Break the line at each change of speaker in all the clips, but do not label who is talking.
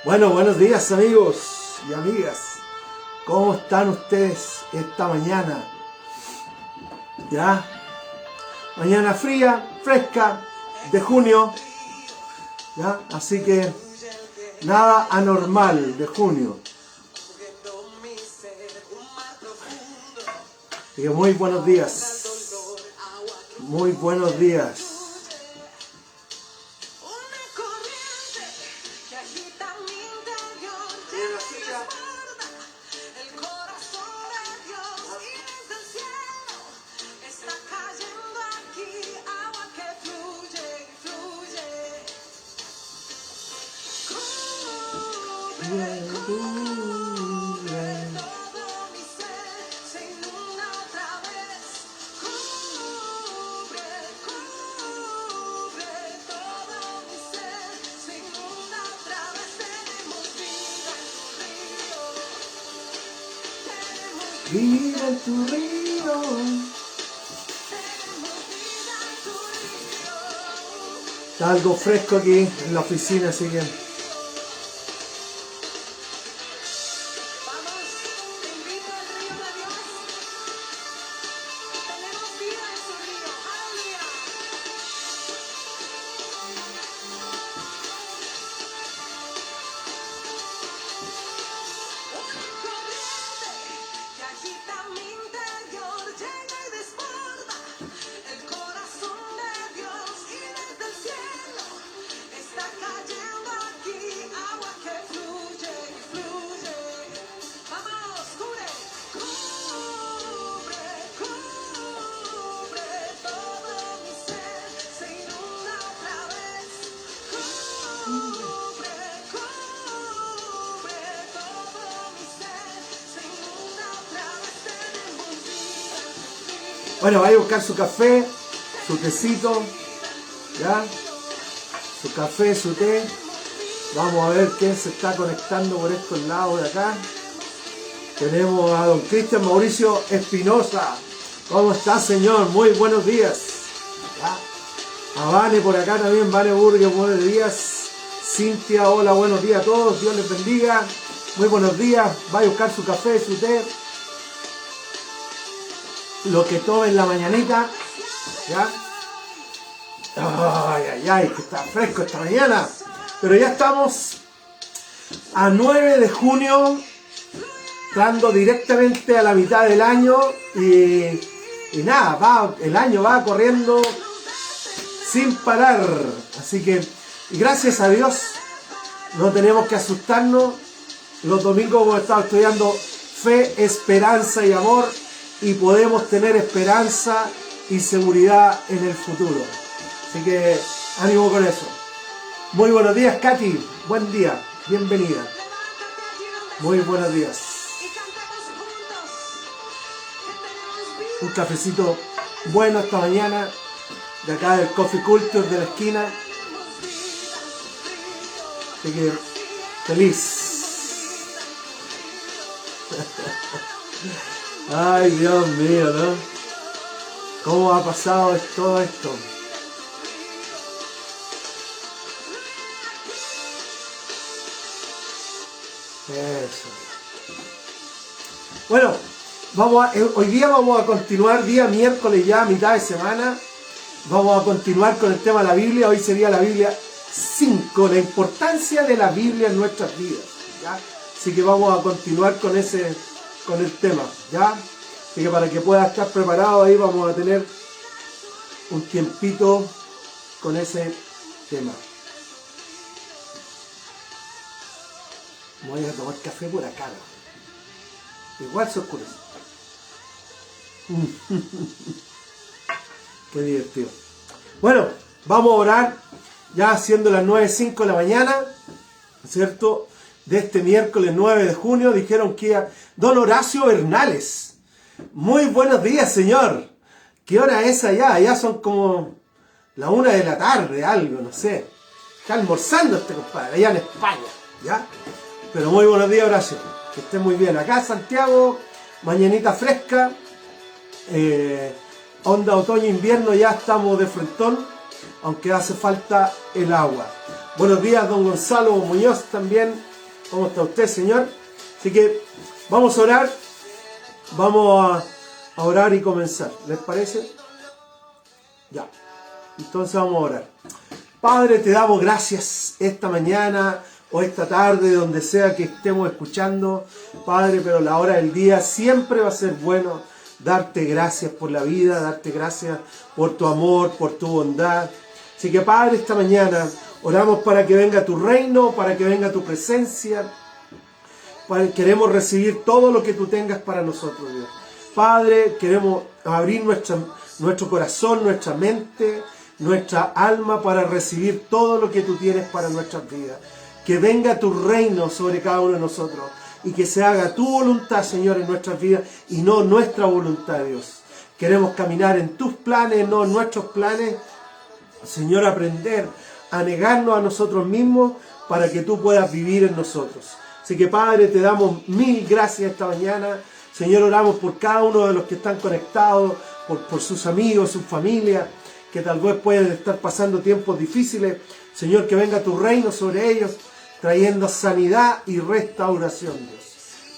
Bueno, buenos días amigos y amigas. ¿Cómo están ustedes esta mañana? ¿Ya? Mañana fría, fresca, de junio. ¿Ya? Así que nada anormal de junio. Y muy buenos días. Muy buenos días. Vivir en tu río. Está algo fresco aquí en la oficina, así que bueno, vaya a buscar su café, su tecito, ¿ya? Su café, su té. Vamos a ver quién se está conectando por estos lados de acá. Tenemos a don Cristian Mauricio Espinosa. ¿Cómo está, señor? Muy buenos días. ¿Ya? A Vane por acá también, Vane Burgue, buenos días. Cintia, hola, buenos días a todos. Dios les bendiga. Muy buenos días. Vaya a buscar su café, su té. Lo que tome en la mañanita, ¿ya? Ay, que está fresco esta mañana. Pero ya estamos a 9 de junio, entrando directamente a la mitad del año y nada, el año va corriendo sin parar. Así que, gracias a Dios, no tenemos que asustarnos. Los domingos hemos estado estudiando fe, esperanza y amor. Y podemos tener esperanza y seguridad en el futuro. Así que ánimo con eso. Muy buenos días, Katy. Buen día. Bienvenida. Muy buenos días. Un cafecito bueno esta mañana. De acá del Coffee Culture de la esquina. Así que feliz. Ay, Dios mío, ¿no? ¿Cómo ha pasado todo esto? Eso. Bueno, hoy día vamos a continuar, día miércoles ya, mitad de semana. Vamos a continuar con el tema de la Biblia. Hoy sería la Biblia 5, la importancia de la Biblia en nuestras vidas, ¿ya? Así que vamos a continuar con el tema, ¿ya? Así que para que pueda estar preparado ahí vamos a tener un tiempito con ese tema. Voy a tomar café por acá, ¿no? Igual se oscurece. Qué divertido. Bueno, vamos a orar ya siendo las 9:05 de la mañana, ¿cierto? De este miércoles 9 de junio, dijeron que don Horacio Bernales. Muy buenos días, señor. ¿Qué hora es allá? Allá son como la 1 de la tarde, algo, no sé. Está almorzando este compadre, allá en España, ¿ya? Pero muy buenos días, Horacio. Que esté muy bien. Acá Santiago, mañanita fresca. Onda otoño-invierno, ya estamos de frentón, aunque hace falta el agua. Buenos días, don Gonzalo Muñoz también. ¿Cómo está usted, señor? Así que vamos a orar. Vamos a orar y comenzar. ¿Les parece? Ya. Entonces vamos a orar. Padre, te damos gracias esta mañana o esta tarde, donde sea que estemos escuchando. Padre, pero la hora del día siempre va a ser bueno darte gracias por la vida, darte gracias por tu amor, por tu bondad. Así que, Padre, esta mañana oramos para que venga tu reino, para que venga tu presencia. Queremos recibir todo lo que tú tengas para nosotros, Dios. Padre, queremos abrir nuestro corazón, nuestra mente, nuestra alma para recibir todo lo que tú tienes para nuestras vidas. Que venga tu reino sobre cada uno de nosotros y que se haga tu voluntad, Señor, en nuestras vidas y no nuestra voluntad, Dios. Queremos caminar en tus planes, no en nuestros planes. Señor, aprender a negarnos a nosotros mismos para que tú puedas vivir en nosotros. Así que, Padre, te damos mil gracias esta mañana. Señor, oramos por cada uno de los que están conectados, por sus amigos, sus familias, que tal vez pueden estar pasando tiempos difíciles. Señor, que venga tu reino sobre ellos, trayendo sanidad y restauración, Dios.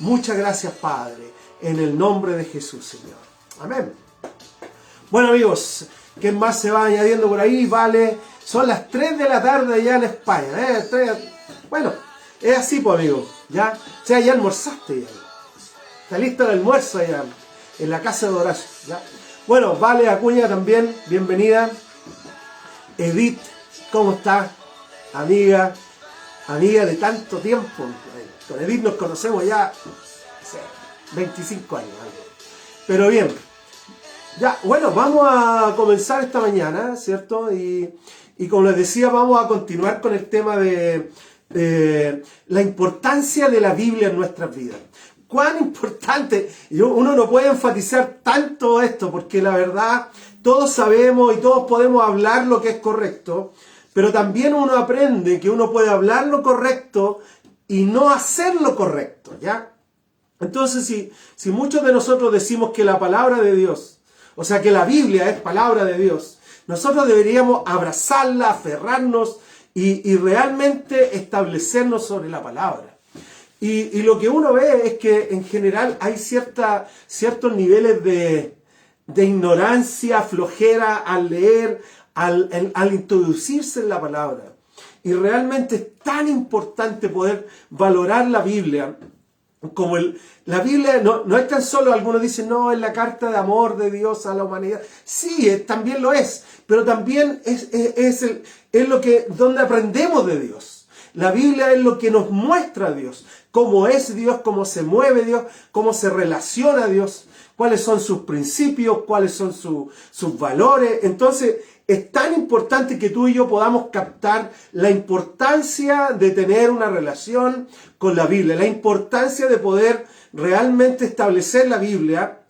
Muchas gracias, Padre, en el nombre de Jesús, Señor. Amén. Bueno, amigos, ¿quién más se va añadiendo por ahí? Vale, son las 3 de la tarde allá en España. Bueno, es así, pues, amigo. ¿Ya? O sea, ya almorzaste, ya. Está listo el almuerzo allá en la casa de Horacio, ¿ya? Bueno, Vale Acuña también, bienvenida. Edith, ¿cómo está? Amiga de tanto tiempo. Con Edith nos conocemos ya hace 25 años. Pero bien, ya, bueno, vamos a comenzar esta mañana, ¿cierto? Y como les decía, vamos a continuar con el tema de la importancia de la Biblia en nuestras vidas. Cuán importante, uno no puede enfatizar tanto esto, porque la verdad, todos sabemos y todos podemos hablar lo que es correcto, pero también uno aprende que uno puede hablar lo correcto y no hacer lo correcto, ¿ya? Entonces, si muchos de nosotros decimos que la palabra de Dios, o sea, que la Biblia es palabra de Dios, nosotros deberíamos abrazarla, aferrarnos y realmente establecernos sobre la palabra. Y lo que uno ve es que en general hay ciertos niveles de ignorancia, flojera al leer, al introducirse en la palabra. Y realmente es tan importante poder valorar la Biblia. Como la Biblia no es tan solo, algunos dicen, no, es la carta de amor de Dios a la humanidad. Sí, también lo es, pero también es donde aprendemos de Dios. La Biblia es lo que nos muestra a Dios, cómo es Dios, cómo se mueve Dios, cómo se relaciona a Dios, cuáles son sus principios, cuáles son sus valores. Entonces, es tan importante que tú y yo podamos captar la importancia de tener una relación con la Biblia, la importancia de poder realmente establecer la Biblia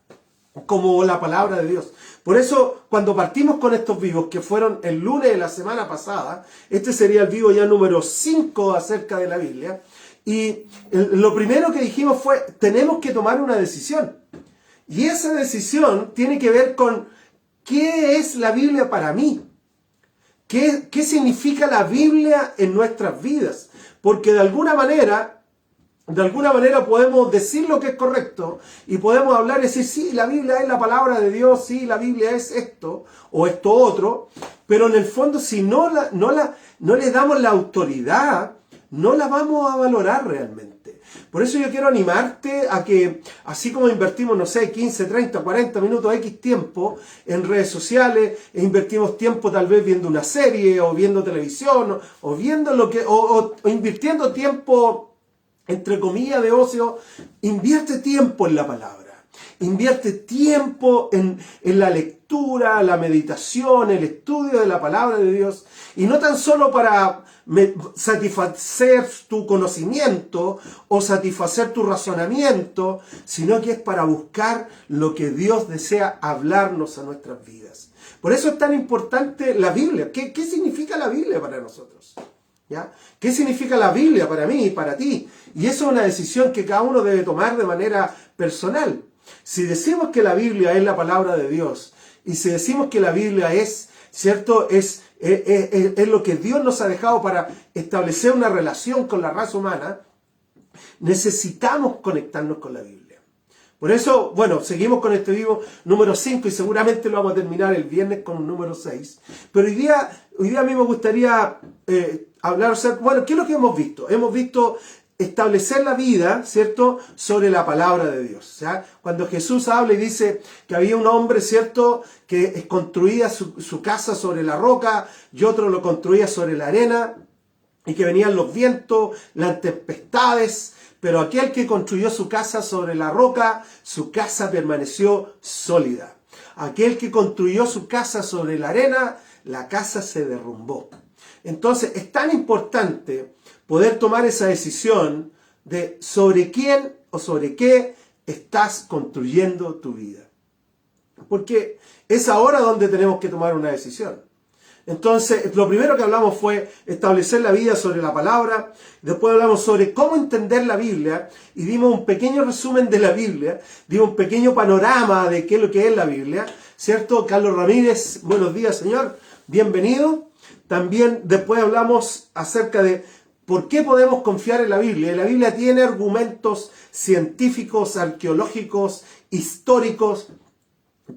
como la palabra de Dios. Por eso, cuando partimos con estos vivos, que fueron el lunes de la semana pasada, este sería el vivo ya número 5 acerca de la Biblia, y lo primero que dijimos fue, tenemos que tomar una decisión. Y esa decisión tiene que ver con ¿qué es la Biblia para mí? ¿Qué significa la Biblia en nuestras vidas? Porque de alguna manera podemos decir lo que es correcto y podemos hablar y decir, sí, la Biblia es la palabra de Dios, sí, la Biblia es esto o esto otro, pero en el fondo si no le damos la autoridad, no la vamos a valorar realmente. Por eso yo quiero animarte a que, así como invertimos, no sé, 15, 30, 40 minutos, X tiempo en redes sociales, e invertimos tiempo tal vez viendo una serie, o viendo televisión, o viendo o invirtiendo tiempo, entre comillas, de ocio, invierte tiempo en la palabra. Invierte tiempo en la lectura, la meditación, el estudio de la palabra de Dios. Y no tan solo para satisfacer tu conocimiento o satisfacer tu razonamiento, sino que es para buscar lo que Dios desea hablarnos a nuestras vidas. Por eso es tan importante la Biblia. ¿Qué significa la Biblia para nosotros? ¿Ya? ¿Qué significa la Biblia para mí y para ti? Y eso es una decisión que cada uno debe tomar de manera personal. Si decimos que la Biblia es la palabra de Dios, y si decimos que la Biblia es ¿cierto? Es lo que Dios nos ha dejado para establecer una relación con la raza humana. Necesitamos conectarnos con la Biblia. Por eso, bueno, seguimos con este vivo número 5 y seguramente lo vamos a terminar el viernes con un número 6. Pero hoy día a mí me gustaría hablar, o sea, bueno, ¿qué es lo que hemos visto? Hemos visto establecer la vida, ¿cierto?, sobre la palabra de Dios. O sea, cuando Jesús habla y dice que había un hombre, ¿cierto?, que construía su casa sobre la roca y otro lo construía sobre la arena, y que venían los vientos, las tempestades, pero aquel que construyó su casa sobre la roca, su casa permaneció sólida. Aquel que construyó su casa sobre la arena, la casa se derrumbó. Entonces, es tan importante poder tomar esa decisión de sobre quién o sobre qué estás construyendo tu vida. Porque es ahora donde tenemos que tomar una decisión. Entonces, lo primero que hablamos fue establecer la vida sobre la palabra. Después hablamos sobre cómo entender la Biblia y dimos un pequeño resumen de la Biblia, dimos un pequeño panorama de qué es lo que es la Biblia, ¿cierto? Carlos Ramírez, buenos días, señor, bienvenido. También después hablamos acerca de por qué podemos confiar en la Biblia. Y la Biblia tiene argumentos científicos, arqueológicos, históricos,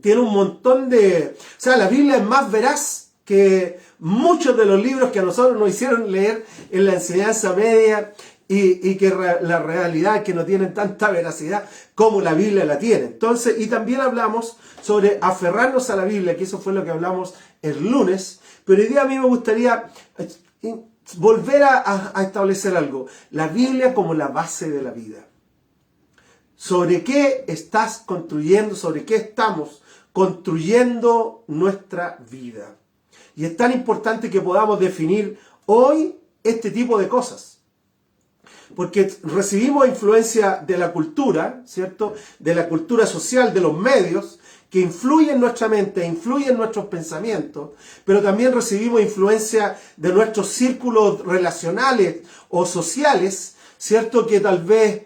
tiene un montón de... O sea, la Biblia es más veraz que muchos de los libros que a nosotros nos hicieron leer en la enseñanza media y que la realidad es que no tienen tanta veracidad como la Biblia la tiene. Entonces, y también hablamos sobre aferrarnos a la Biblia, que eso fue lo que hablamos el lunes, pero hoy día a mí me gustaría volver a establecer algo, la Biblia como la base de la vida. ¿Sobre qué estás construyendo? ¿Sobre qué estamos construyendo nuestra vida? Y es tan importante que podamos definir hoy este tipo de cosas. Porque recibimos influencia de la cultura, ¿cierto? De la cultura social, de los medios, que influyen en nuestra mente, influyen en nuestros pensamientos, pero también recibimos influencia de nuestros círculos relacionales o sociales, ¿cierto? Que tal vez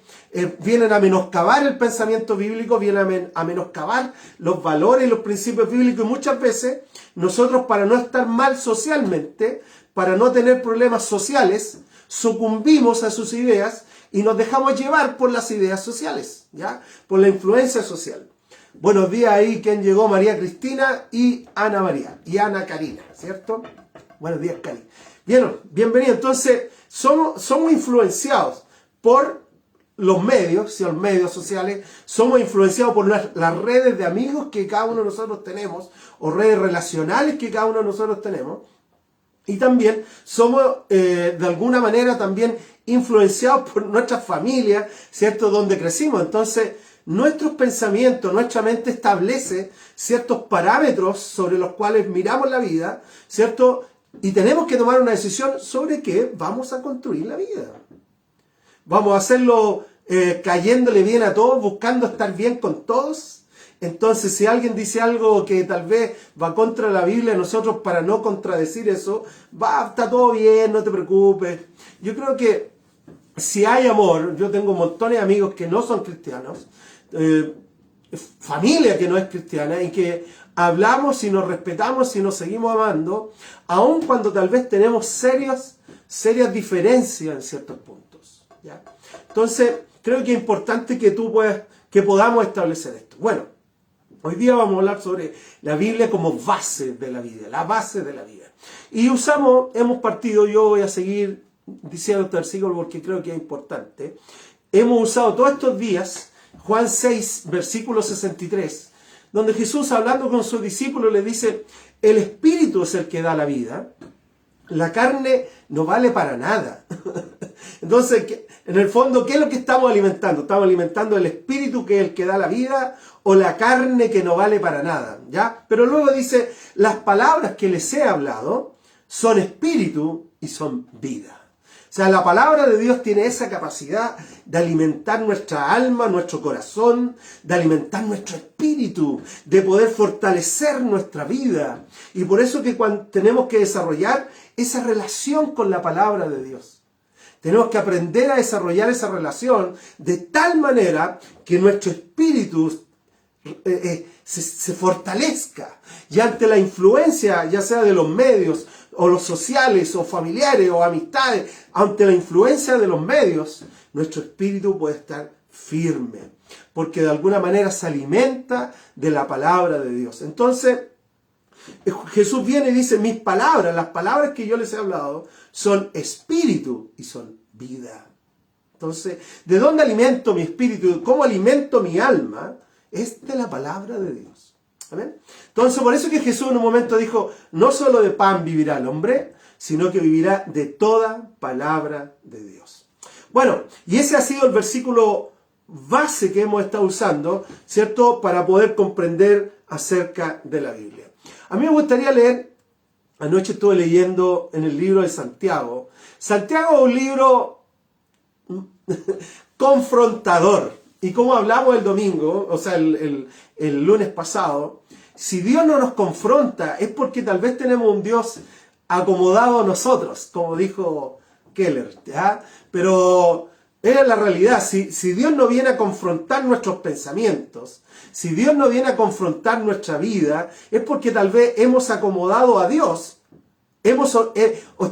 vienen a menoscabar el pensamiento bíblico, vienen a menoscabar los valores y los principios bíblicos, y muchas veces nosotros, para no estar mal socialmente, para no tener problemas sociales, sucumbimos a sus ideas y nos dejamos llevar por las ideas sociales, ¿ya? Por la influencia social. Buenos días ahí, ¿quién llegó? María Cristina y Ana María, y Ana Karina, ¿cierto? Buenos días, Cari. Bien, bienvenido. Entonces, somos influenciados por los medios sociales, somos influenciados por las redes de amigos que cada uno de nosotros tenemos, o redes relacionales que cada uno de nosotros tenemos, y también somos de alguna manera también influenciados por nuestra familia, ¿cierto? Donde crecimos. Entonces, nuestros pensamientos, nuestra mente establece ciertos parámetros sobre los cuales miramos la vida, ¿cierto? Y tenemos que tomar una decisión sobre qué vamos a construir la vida. Vamos a hacerlo cayéndole bien a todos, buscando estar bien con todos. Entonces, si alguien dice algo que tal vez va contra la Biblia, nosotros, para no contradecir eso, está todo bien, no te preocupes. Yo creo que si hay amor, yo tengo montones de amigos que no son cristianos, familia que no es cristiana, y que hablamos y nos respetamos y nos seguimos amando, aun cuando tal vez tenemos serias diferencias en ciertos puntos, ¿ya? Entonces, creo que es importante que podamos establecer esto. Bueno, hoy día vamos a hablar sobre la Biblia como base de la vida, la base de la vida. Y hemos partido, yo voy a seguir diciendo este versículo porque creo que es importante. Hemos usado todos estos días Juan 6, versículo 63, donde Jesús, hablando con sus discípulos, le dice: el Espíritu es el que da la vida, la carne no vale para nada. Entonces, en el fondo, ¿qué es lo que estamos alimentando? ¿Estamos alimentando el Espíritu, que es el que da la vida, o la carne, que no vale para nada? ¿Ya? Pero luego dice: las palabras que les he hablado son espíritu y son vida. O sea, la palabra de Dios tiene esa capacidad de alimentar nuestra alma, nuestro corazón, de alimentar nuestro espíritu, de poder fortalecer nuestra vida. Y por eso que tenemos que desarrollar esa relación con la palabra de Dios. Tenemos que aprender a desarrollar esa relación de tal manera que nuestro espíritu se fortalezca. Y ante la influencia, ya sea de los medios, o los sociales, o familiares, o amistades, ante la influencia de los medios, nuestro espíritu puede estar firme, porque de alguna manera se alimenta de la palabra de Dios. Entonces, Jesús viene y dice, mis palabras, las palabras que yo les he hablado, son espíritu y son vida. Entonces, ¿de dónde alimento mi espíritu? ¿Cómo alimento mi alma? Es de la palabra de Dios. ¿Amén? Entonces, por eso que Jesús en un momento dijo, no solo de pan vivirá el hombre, sino que vivirá de toda palabra de Dios. Bueno, y ese ha sido el versículo base que hemos estado usando, ¿cierto? Para poder comprender acerca de la Biblia. A mí me gustaría leer, anoche estuve leyendo en el libro de Santiago. Santiago es un libro confrontador. Y como hablamos el domingo, o sea, el lunes pasado, si Dios no nos confronta es porque tal vez tenemos un Dios acomodado a nosotros, como dijo Keller, ¿ya? Pero es la realidad. Si Dios no viene a confrontar nuestros pensamientos, si Dios no viene a confrontar nuestra vida, es porque tal vez hemos acomodado a Dios,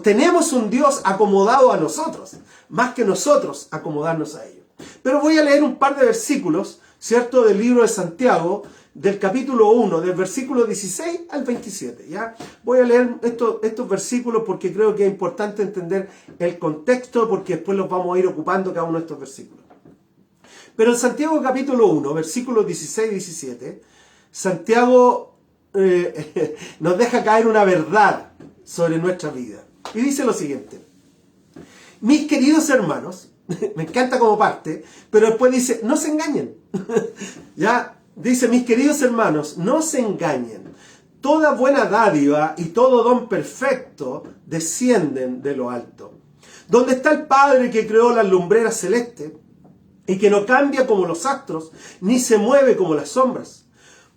tenemos un Dios acomodado a nosotros, más que nosotros acomodarnos a ellos. Pero voy a leer un par de versículos, ¿cierto?, del libro de Santiago, del capítulo 1, del versículo 16 al 27, ¿ya? Voy a leer estos versículos porque creo que es importante entender el contexto, porque después los vamos a ir ocupando cada uno de estos versículos. Pero en Santiago capítulo 1, versículos 16 y 17, Santiago nos deja caer una verdad sobre nuestra vida. Y dice lo siguiente: mis queridos hermanos, me encanta como parte, pero después dice, no se engañen. Ya, dice, mis queridos hermanos, no se engañen. Toda buena dádiva y todo don perfecto descienden de lo alto, donde está el Padre que creó las lumbreras celestes y que no cambia como los astros, ni se mueve como las sombras.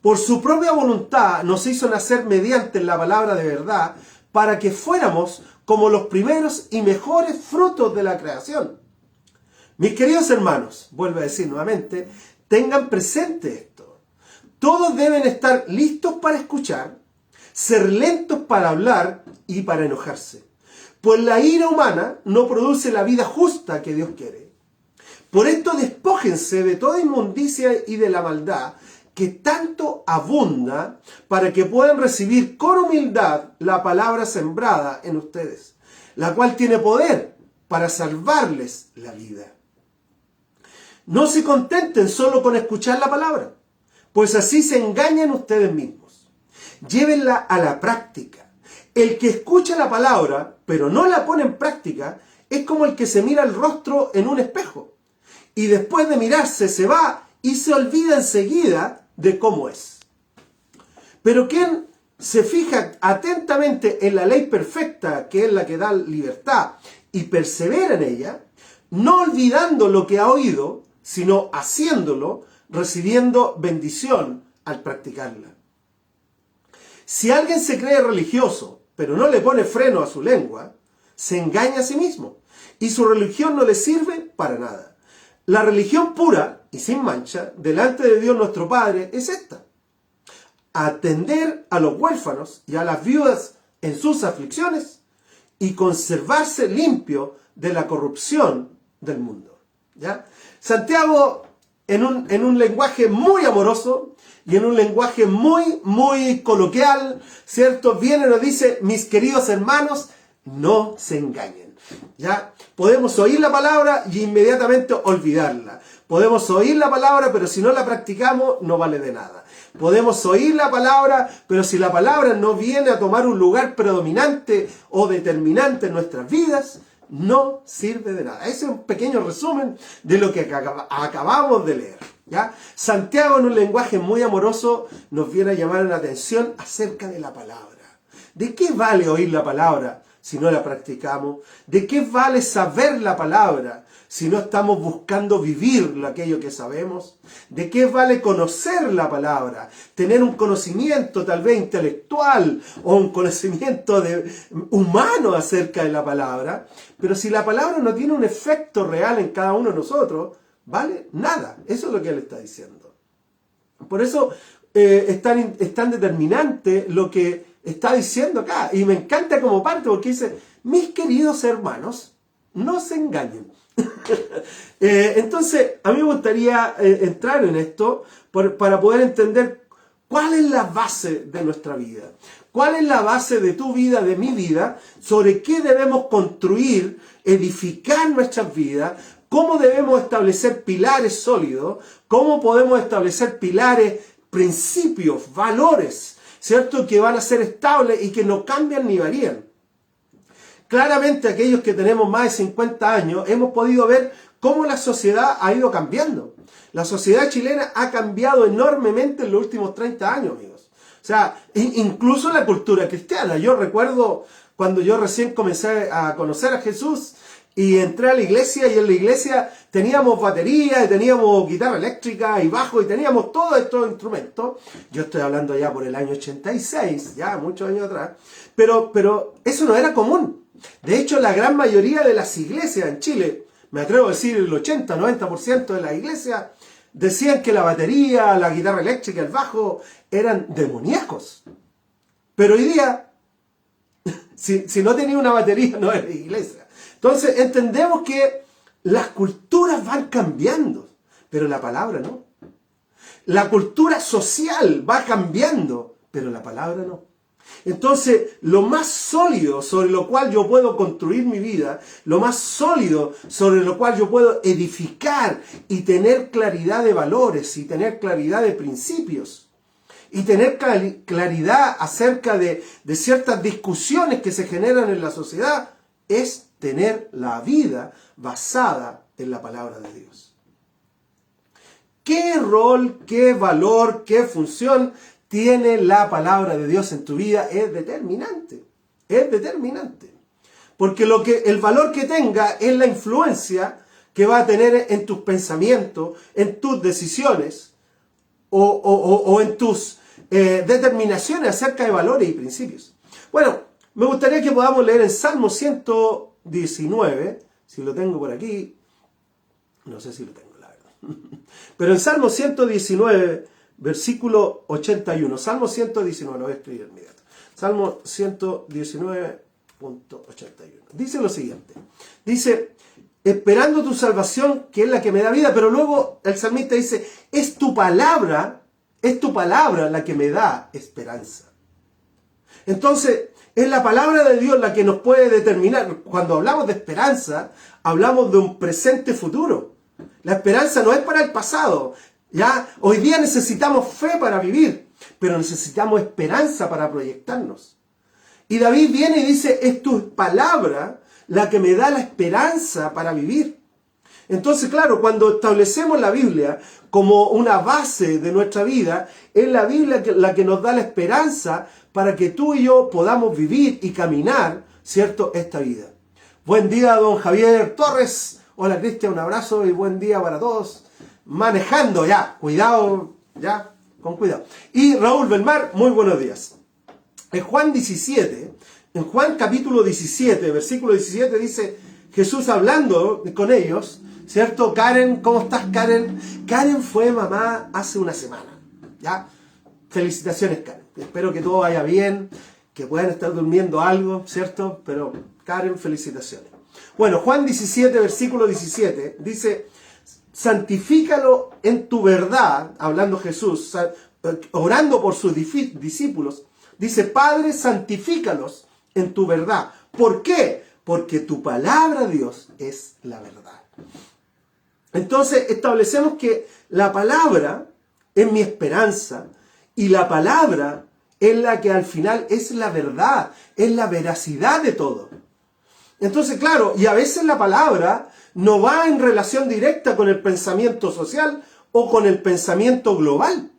Por su propia voluntad nos hizo nacer mediante la palabra de verdad, para que fuéramos como los primeros y mejores frutos de la creación. Mis queridos hermanos, vuelvo a decir nuevamente, tengan presente esto. Todos deben estar listos para escuchar, ser lentos para hablar y para enojarse, pues la ira humana no produce la vida justa que Dios quiere. Por esto despójense de toda inmundicia y de la maldad que tanto abunda, para que puedan recibir con humildad la palabra sembrada en ustedes, la cual tiene poder para salvarles la vida. No se contenten solo con escuchar la palabra, pues así se engañan ustedes mismos. Llévenla a la práctica. El que escucha la palabra, pero no la pone en práctica, es como el que se mira el rostro en un espejo, y después de mirarse se va y se olvida enseguida de cómo es. Pero quien se fija atentamente en la ley perfecta, que es la que da libertad, y persevera en ella, no olvidando lo que ha oído, sino haciéndolo, recibiendo bendición al practicarla. Si alguien se cree religioso, pero no le pone freno a su lengua, se engaña a sí mismo, y su religión no le sirve para nada. La religión pura y sin mancha, delante de Dios nuestro Padre, es esta: atender a los huérfanos y a las viudas en sus aflicciones, y conservarse limpio de la corrupción del mundo. ¿Ya? Santiago, en un lenguaje muy amoroso y en un lenguaje muy coloquial, ¿cierto?, viene y nos dice, mis queridos hermanos, no se engañen. ¿Ya? Podemos oír la palabra y inmediatamente olvidarla. Podemos oír la palabra, pero si no la practicamos, no vale de nada. Podemos oír la palabra, pero si la palabra no viene a tomar un lugar predominante o determinante en nuestras vidas, no sirve de nada. Ese es un pequeño resumen de lo que acabamos de leer. ¿Ya? Santiago, en un lenguaje muy amoroso, nos viene a llamar la atención acerca de la palabra. ¿De qué vale oír la palabra si no la practicamos? ¿De qué vale saber la palabra si no estamos buscando vivir aquello que sabemos? ¿De qué vale conocer la palabra? Tener un conocimiento tal vez intelectual o un conocimiento humano acerca de la palabra, pero si la palabra no tiene un efecto real en cada uno de nosotros, ¿vale? Nada. Eso es lo que él está diciendo. Por eso es tan determinante lo que está diciendo acá. Y me encanta como parte porque dice, mis queridos hermanos, no se engañen. Entonces, a mí me gustaría entrar en esto para poder entender cuál es la base de nuestra vida. ¿Cuál es la base de tu vida, de mi vida? Sobre qué debemos construir, edificar nuestras vidas. ¿Cómo debemos establecer pilares sólidos? ¿Cómo podemos establecer pilares, principios, valores, ¿cierto? Que van a ser estables y que no cambian ni varían. Claramente aquellos que tenemos más de 50 años hemos podido ver cómo la sociedad ha ido cambiando. La sociedad chilena ha cambiado enormemente en los últimos 30 años, amigos. O sea, incluso la cultura cristiana. Yo recuerdo cuando yo recién comencé a conocer a Jesús y entré a la iglesia, y en la iglesia teníamos batería, y teníamos guitarra eléctrica y bajo, y teníamos todos estos instrumentos. Yo estoy hablando ya por el año 86, ya muchos años atrás. Pero eso no era común. De hecho, la gran mayoría de las iglesias en Chile, me atrevo a decir el 80-90% de las iglesias, decían que la batería, la guitarra eléctrica, el bajo, eran demoníacos. Pero hoy día, si no tenía una batería, no era iglesia. Entonces, entendemos que las culturas van cambiando, pero la palabra no. La cultura social va cambiando, pero la palabra no. Entonces, lo más sólido sobre lo cual yo puedo construir mi vida, lo más sólido sobre lo cual yo puedo edificar y tener claridad de valores y tener claridad de principios y tener claridad acerca de ciertas discusiones que se generan en la sociedad, es tener la vida basada en la palabra de Dios. ¿Qué rol, qué valor, qué función tiene la palabra de Dios en tu vida? Es determinante. Es determinante. Porque el valor que tenga es la influencia que va a tener en tus pensamientos, en tus decisiones o en tus determinaciones acerca de valores y principios. Bueno, me gustaría que podamos leer en Salmo 119, si lo tengo por aquí, no sé si lo tengo, la verdad. Pero en Salmo 119, versículo 81. Salmo 119, lo voy a escribir inmediato. Salmo 119.81. Dice lo siguiente. Dice, esperando tu salvación, que es la que me da vida. Pero luego el salmista dice, es tu palabra la que me da esperanza. Entonces, es la palabra de Dios la que nos puede determinar. Cuando hablamos de esperanza, hablamos de un presente futuro. La esperanza no es para el pasado. ¿Ya? Hoy día necesitamos fe para vivir, pero necesitamos esperanza para proyectarnos. Y David viene y dice, es tu palabra la que me da la esperanza para vivir. Entonces, claro, cuando establecemos la Biblia como una base de nuestra vida, es la Biblia la que nos da la esperanza para que tú y yo podamos vivir y caminar, ¿cierto?, esta vida. Buen día, don Javier Torres. Hola, Cristian, un abrazo y buen día para todos. Manejando ya, cuidado, ya, con cuidado. Y Raúl Belmar, muy buenos días. En Juan capítulo 17, versículo 17 dice, Jesús hablando con ellos, ¿cierto? Karen, ¿cómo estás, Karen? Karen fue mamá hace una semana, ¿ya? Felicitaciones, Karen. Espero que todo vaya bien, que puedan estar durmiendo algo, ¿cierto? Pero, Karen, felicitaciones. Bueno, Juan 17, versículo 17, dice, santifícalo en tu verdad, hablando Jesús, orando por sus discípulos, dice, Padre, santifícalos en tu verdad. ¿Por qué? Porque tu palabra, Dios, es la verdad. Entonces establecemos que la palabra es mi esperanza y la palabra es la que al final es la verdad, es la veracidad de todo. Entonces, claro, y a veces la palabra no va en relación directa con el pensamiento social o con el pensamiento global.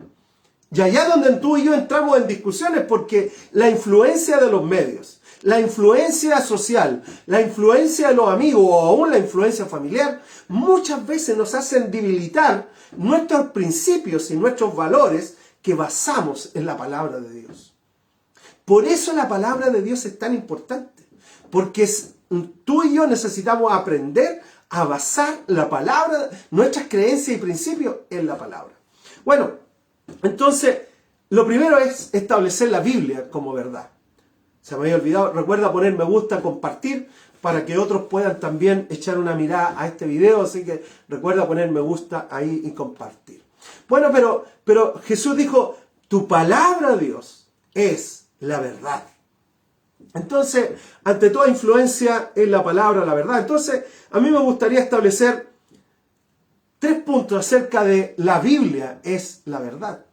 Y allá donde tú y yo entramos en discusiones, porque la influencia de los medios, la influencia social, la influencia de los amigos o aún la influencia familiar, muchas veces nos hacen debilitar nuestros principios y nuestros valores que basamos en la palabra de Dios. Por eso la palabra de Dios es tan importante, porque tú y yo necesitamos aprender a basar la palabra, nuestras creencias y principios en la palabra. Bueno, Entonces, lo primero es establecer la Biblia como verdad. Se me había olvidado, recuerda poner me gusta, compartir, para que otros puedan también echar una mirada a este video, así que recuerda poner me gusta ahí y compartir. Bueno, pero Jesús dijo, tu palabra, Dios, es la verdad. Entonces, ante toda influencia es la palabra, la verdad. Entonces, a mí me gustaría establecer 3 puntos acerca de la Biblia es la verdad.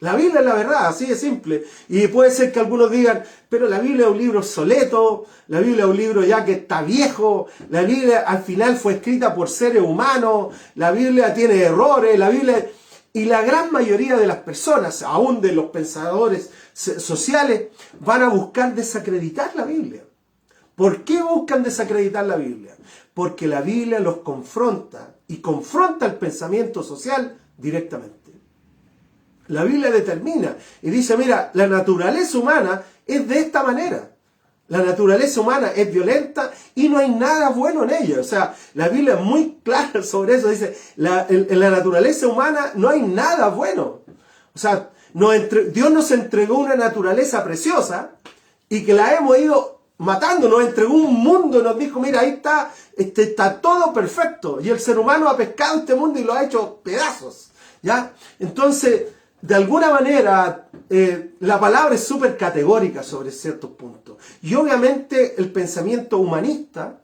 La Biblia es la verdad, así de simple. Y puede ser que algunos digan, pero la Biblia es un libro obsoleto, la Biblia es un libro ya que está viejo, la Biblia al final fue escrita por seres humanos, la Biblia tiene errores, la Biblia... Y la gran mayoría de las personas, aún de los pensadores sociales, van a buscar desacreditar la Biblia. ¿Por qué buscan desacreditar la Biblia? Porque la Biblia los confronta y confronta el pensamiento social directamente. La Biblia determina y dice, mira, la naturaleza humana es de esta manera. La naturaleza humana es violenta y no hay nada bueno en ella. O sea, la Biblia es muy clara sobre eso. Dice, en la naturaleza humana no hay nada bueno. O sea, Dios nos entregó una naturaleza preciosa y que la hemos ido matando. Nos entregó un mundo y nos dijo, mira, ahí está todo perfecto. Y el ser humano ha pescado este mundo y lo ha hecho pedazos. ¿Ya? Entonces, de alguna manera, la palabra es súper categórica sobre ciertos puntos. Y obviamente el pensamiento humanista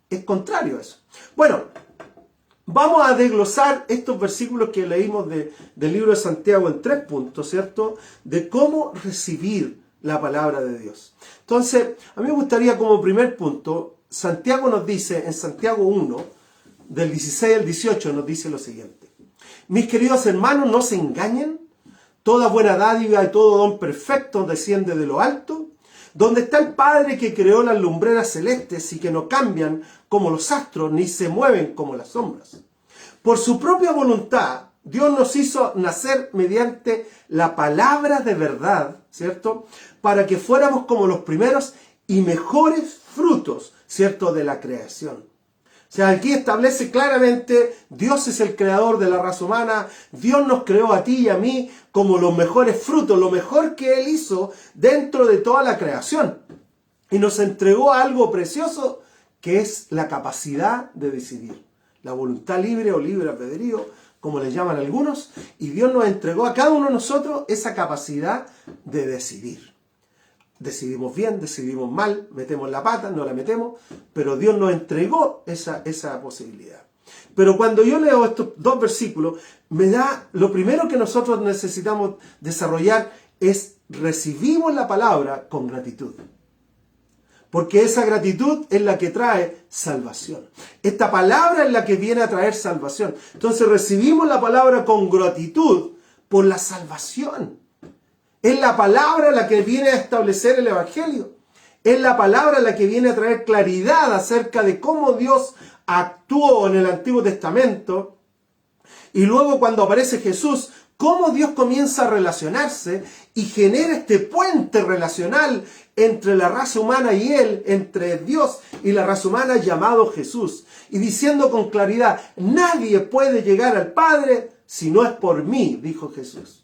es contrario a eso. Bueno, vamos a desglosar estos versículos que leímos del libro de Santiago en 3 puntos, ¿cierto? De cómo recibir la palabra de Dios. Entonces, a mí me gustaría como primer punto, Santiago nos dice, en Santiago 1, del 16 al 18, nos dice lo siguiente. Mis queridos hermanos, no se engañen. Toda buena dádiva y todo don perfecto desciende de lo alto, donde está el Padre que creó las lumbreras celestes y que no cambian como los astros ni se mueven como las sombras. Por su propia voluntad, Dios nos hizo nacer mediante la palabra de verdad, ¿cierto? Para que fuéramos como los primeros y mejores frutos, ¿cierto? De la creación. O sea, aquí establece claramente, Dios es el creador de la raza humana, Dios nos creó a ti y a mí como los mejores frutos, lo mejor que Él hizo dentro de toda la creación. Y nos entregó algo precioso que es la capacidad de decidir. La voluntad libre o libre albedrío, como le llaman algunos, y Dios nos entregó a cada uno de nosotros esa capacidad de decidir. Decidimos bien, decidimos mal, metemos la pata, no la metemos, pero Dios nos entregó esa posibilidad. Pero cuando yo leo estos 2 versículos, lo primero que nosotros necesitamos desarrollar es recibimos la palabra con gratitud. Porque esa gratitud es la que trae salvación. Esta palabra es la que viene a traer salvación. Entonces recibimos la palabra con gratitud por la salvación. Es la palabra la que viene a establecer el Evangelio. Es la palabra la que viene a traer claridad acerca de cómo Dios actuó en el Antiguo Testamento. Y luego cuando aparece Jesús, cómo Dios comienza a relacionarse y genera este puente relacional entre la raza humana y Él, entre Dios y la raza humana llamado Jesús. Y diciendo con claridad, nadie puede llegar al Padre si no es por mí, dijo Jesús.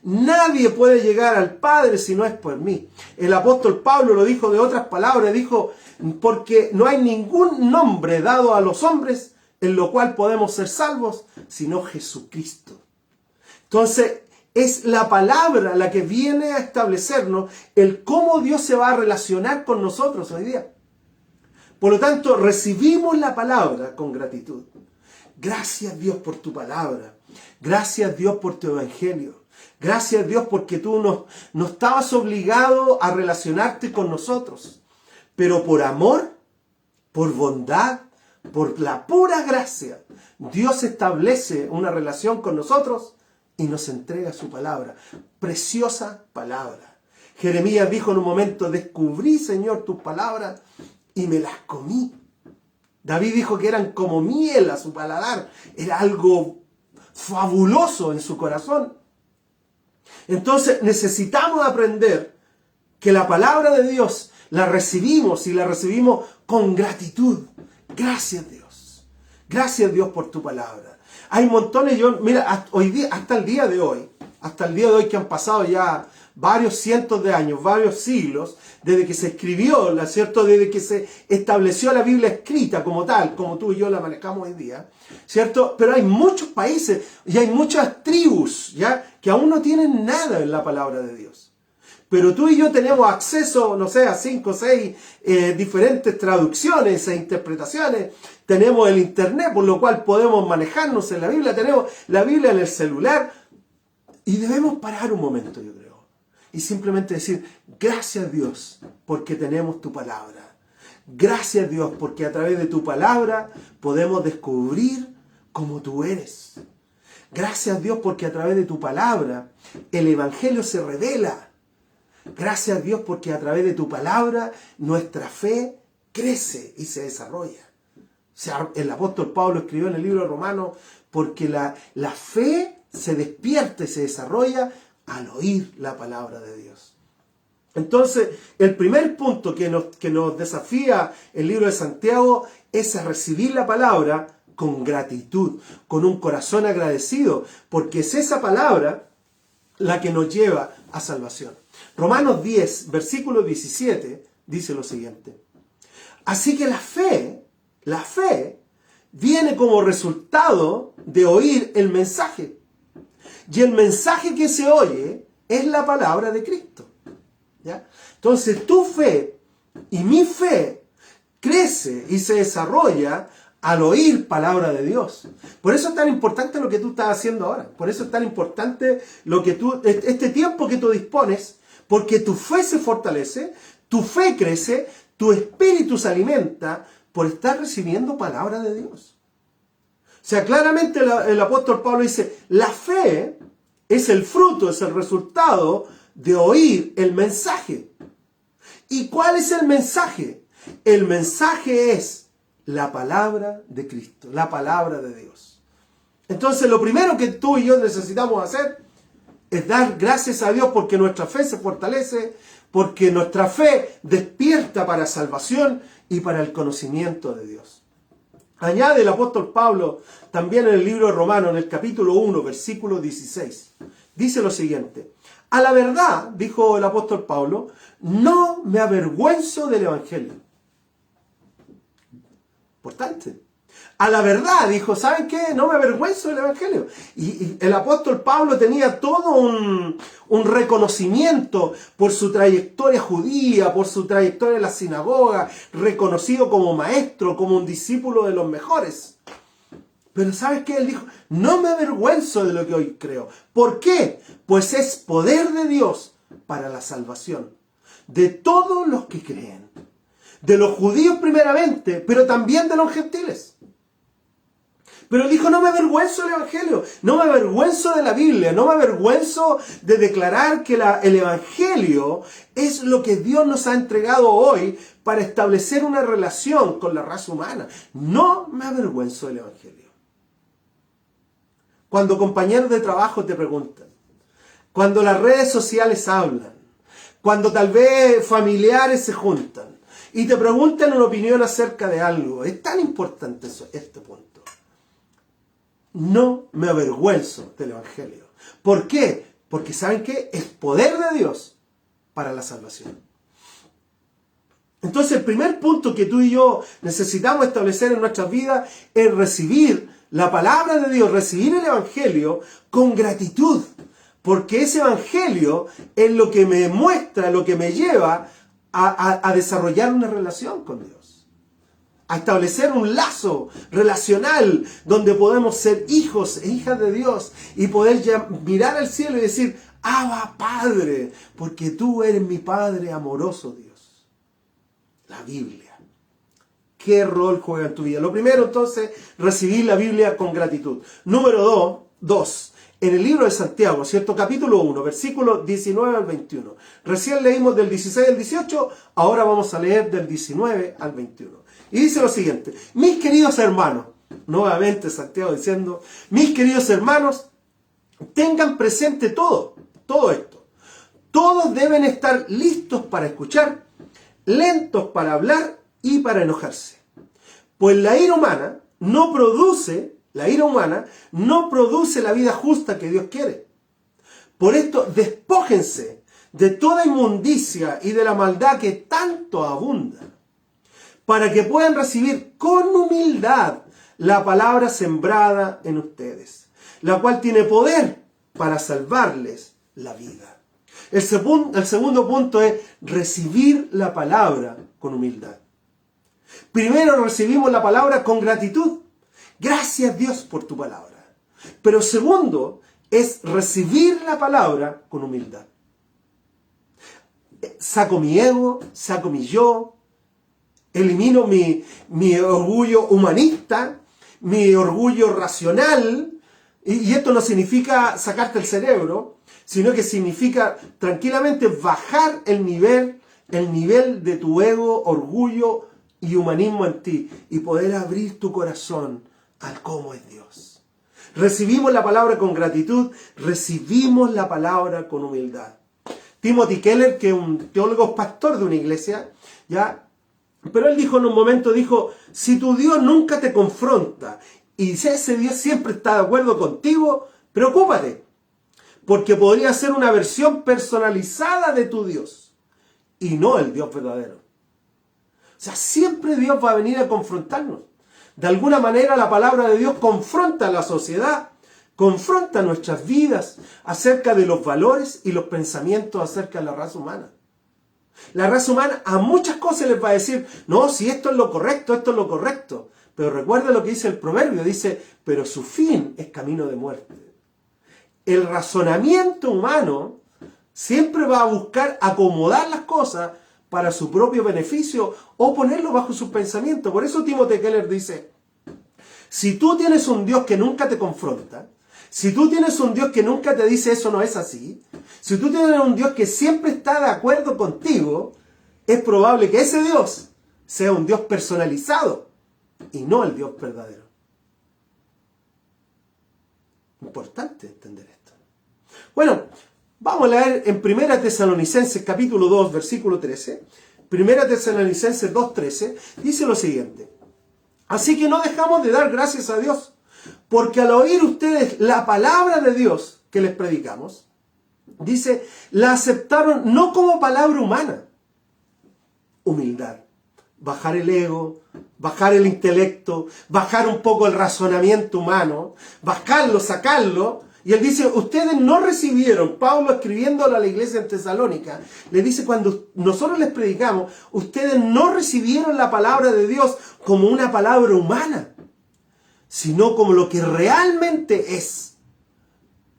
Nadie puede llegar al Padre si no es por mí. El apóstol Pablo lo dijo de otras palabras, dijo, porque no hay ningún nombre dado a los hombres en lo cual podemos ser salvos, sino Jesucristo. Entonces, es la palabra la que viene a establecernos el cómo Dios se va a relacionar con nosotros hoy día. Por lo tanto, recibimos la palabra con gratitud. Gracias Dios por tu palabra. Gracias Dios por tu evangelio. Gracias Dios porque tú no estabas obligado a relacionarte con nosotros. Pero por amor, por bondad, por la pura gracia, Dios establece una relación con nosotros y nos entrega su palabra. Preciosa palabra. Jeremías dijo en un momento, descubrí, Señor, tus palabras y me las comí. David dijo que eran como miel a su paladar. Era algo fabuloso en su corazón. Entonces necesitamos aprender que la palabra de Dios la recibimos y la recibimos con gratitud. Gracias Dios. Gracias Dios por tu palabra. Hay montones, mira, hoy día, hasta el día de hoy, hasta el día de hoy, que han pasado ya varios cientos de años, varios siglos, desde que se escribió, ¿no es cierto?, desde que se estableció la Biblia escrita como tal, como tú y yo la manejamos hoy día, ¿cierto? Pero hay muchos países y hay muchas tribus, ¿ya?, que aún no tienen nada en la palabra de Dios. Pero tú y yo tenemos acceso, no sé, a 5 o 6 diferentes traducciones e interpretaciones. Tenemos el internet, por lo cual podemos manejarnos en la Biblia. Tenemos la Biblia en el celular. Y debemos parar un momento, yo creo. Y simplemente decir, gracias Dios, porque tenemos tu palabra. Gracias Dios, porque a través de tu palabra podemos descubrir cómo tú eres. Gracias Dios, porque a través de tu palabra el Evangelio se revela. Gracias Dios, porque a través de tu palabra nuestra fe crece y se desarrolla. O sea, el apóstol Pablo escribió en el libro de Romanos, porque la fe se despierta y se desarrolla al oír la palabra de Dios. Entonces, el primer punto que nos desafía el libro de Santiago es a recibir la palabra con gratitud, con un corazón agradecido, porque es esa palabra la que nos lleva a salvación. Romanos 10, versículo 17, dice lo siguiente. Así que la fe viene como resultado de oír el mensaje. Y el mensaje que se oye es la palabra de Cristo. ¿Ya? Entonces tu fe y mi fe crece y se desarrolla al oír palabra de Dios. Por eso es tan importante lo que tú estás haciendo ahora. Por eso es tan importante este tiempo que tú dispones, porque tu fe se fortalece, tu fe crece, tu espíritu se alimenta por estar recibiendo palabra de Dios. O sea, claramente el apóstol Pablo dice, la fe es el fruto, es el resultado de oír el mensaje. ¿Y cuál es el mensaje? El mensaje es la palabra de Cristo, la palabra de Dios. Entonces, lo primero que tú y yo necesitamos hacer es dar gracias a Dios porque nuestra fe se fortalece, porque nuestra fe despierta para salvación y para el conocimiento de Dios. Añade el apóstol Pablo también en el libro de Romanos, en el capítulo 1, versículo 16. Dice lo siguiente. A la verdad, dijo el apóstol Pablo, no me avergüenzo del Evangelio. Importante. A la verdad, dijo, ¿saben qué? No me avergüenzo del Evangelio. Y el apóstol Pablo tenía todo un reconocimiento por su trayectoria judía, por su trayectoria en la sinagoga, reconocido como maestro, como un discípulo de los mejores. Pero ¿sabes qué? Él dijo, no me avergüenzo de lo que hoy creo. ¿Por qué? Pues es poder de Dios para la salvación de todos los que creen. De los judíos primeramente, pero también de los gentiles. Pero él dijo, no me avergüenzo del Evangelio, no me avergüenzo de la Biblia, no me avergüenzo de declarar que el Evangelio es lo que Dios nos ha entregado hoy para establecer una relación con la raza humana. No me avergüenzo del Evangelio. Cuando compañeros de trabajo te preguntan, cuando las redes sociales hablan, cuando tal vez familiares se juntan y te preguntan una opinión acerca de algo, es tan importante este punto. No me avergüenzo del Evangelio. ¿Por qué? Porque ¿saben qué? Es poder de Dios para la salvación. Entonces el primer punto que tú y yo necesitamos establecer en nuestras vidas es recibir la palabra de Dios, recibir el Evangelio con gratitud. Porque ese Evangelio es lo que me muestra, lo que me lleva a desarrollar una relación con Dios. A establecer un lazo relacional donde podemos ser hijos e hijas de Dios y poder ya mirar al cielo y decir, Abba Padre, porque tú eres mi Padre amoroso, Dios. La Biblia. ¿Qué rol juega en tu vida? Lo primero, entonces, recibir la Biblia con gratitud. Número 2. En el libro de Santiago, ¿cierto? Capítulo 1, versículos 19 al 21. Recién leímos del 16 al 18, ahora vamos a leer del 19 al 21. Y dice lo siguiente, mis queridos hermanos, nuevamente Santiago diciendo, mis queridos hermanos, tengan presente todo esto. Todos deben estar listos para escuchar, lentos para hablar y para enojarse. Pues la ira humana no produce la vida justa que Dios quiere. Por esto, despójense de toda inmundicia y de la maldad que tanto abunda, para que puedan recibir con humildad la palabra sembrada en ustedes, la cual tiene poder para salvarles la vida. El segundo punto es recibir la palabra con humildad. Primero recibimos la palabra con gratitud. Gracias Dios por tu palabra. Pero segundo es recibir la palabra con humildad. Saco mi ego, saco mi yo, elimino mi orgullo humanista, mi orgullo racional, y esto no significa sacarte el cerebro, sino que significa tranquilamente bajar el nivel de tu ego, orgullo y humanismo en ti, y poder abrir tu corazón al cómo es Dios. Recibimos la palabra con gratitud, recibimos la palabra con humildad. Timothy Keller, que es un teólogo pastor de una iglesia, ¿ya? Pero él dijo en un momento, si tu Dios nunca te confronta y si ese Dios siempre está de acuerdo contigo, preocúpate, porque podría ser una versión personalizada de tu Dios y no el Dios verdadero. O sea, siempre Dios va a venir a confrontarnos. De alguna manera la palabra de Dios confronta a la sociedad, confronta nuestras vidas acerca de los valores y los pensamientos acerca de la raza humana. La raza humana a muchas cosas les va a decir, no, si esto es lo correcto, esto es lo correcto. Pero recuerda lo que dice el proverbio, dice, pero su fin es camino de muerte. El razonamiento humano siempre va a buscar acomodar las cosas para su propio beneficio o ponerlo bajo sus pensamientos. Por eso Timothy Keller dice, si tú tienes un Dios que nunca te confronta, si tú tienes un Dios que nunca te dice eso no es así, si tú tienes un Dios que siempre está de acuerdo contigo, es probable que ese Dios sea un Dios personalizado y no el Dios verdadero. Importante entender esto. Bueno, vamos a leer en 1 Tesalonicenses capítulo 2, versículo 13. 1 Tesalonicenses 2:13 dice lo siguiente. Así que no dejamos de dar gracias a Dios, porque al oír ustedes la palabra de Dios que les predicamos, dice, la aceptaron no como palabra humana. Humildad. Bajar el ego, bajar el intelecto, bajar un poco el razonamiento humano, bajarlo, sacarlo. Y él dice, ustedes no recibieron, Pablo escribiéndolo a la iglesia en Tesalónica, le dice, cuando nosotros les predicamos, ustedes no recibieron la palabra de Dios como una palabra humana, sino como lo que realmente es.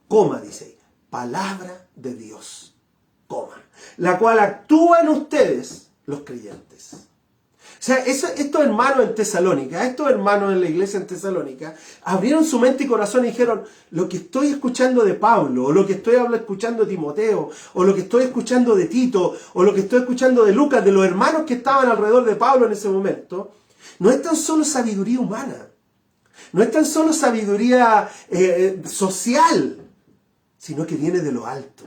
Coma, dice ahí, palabra de Dios, coma, la cual actúa en ustedes, los creyentes. O sea, estos hermanos en Tesalónica, estos hermanos en la iglesia en Tesalónica, abrieron su mente y corazón y dijeron, lo que estoy escuchando de Pablo, o lo que estoy escuchando de Timoteo, o lo que estoy escuchando de Tito, o lo que estoy escuchando de Lucas, de los hermanos que estaban alrededor de Pablo en ese momento, no es tan solo sabiduría humana, no es tan solo sabiduría social, sino que viene de lo alto.